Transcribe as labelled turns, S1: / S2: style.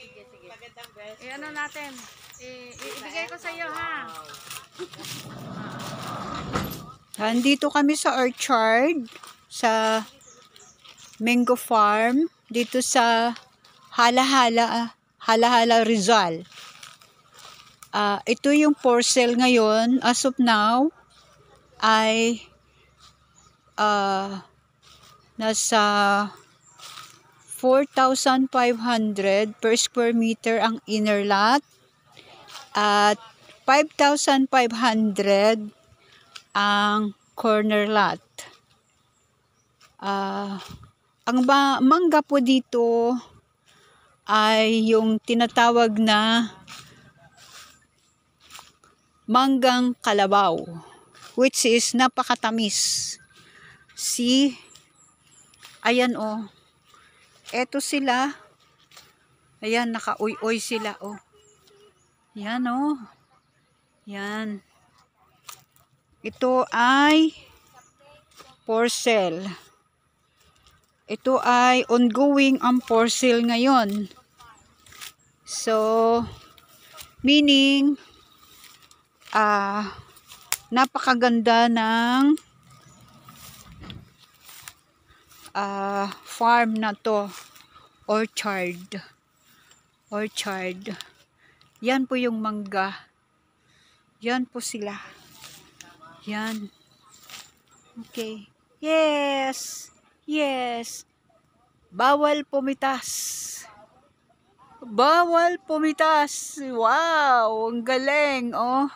S1: Sige, sige. Magandang best.
S2: Ano natin? Ibigay ko sa iyo, ha?
S3: Nandito kami sa orchard, sa mango farm, dito sa Hala-Hala Rizal. Ito yung for sale ngayon, as of now, ay nasa 4,500 per square meter ang inner lot at 5,500 ang corner lot. Ang mangga po dito ay yung tinatawag na manggang kalabaw, which is napakatamis. See? Ayan oh. Eto sila. Ayan, naka-uy-uy sila oh. Yan oh. Yan. Ito ay for sale. Ito ay ongoing ang for sale ngayon. So, meaning, napakaganda ng farm na to. Orchard. Yan po yung mangga. Yan po sila. Yan. Okay. Yes. Bawal pumitas. Wow, ang galing, oh.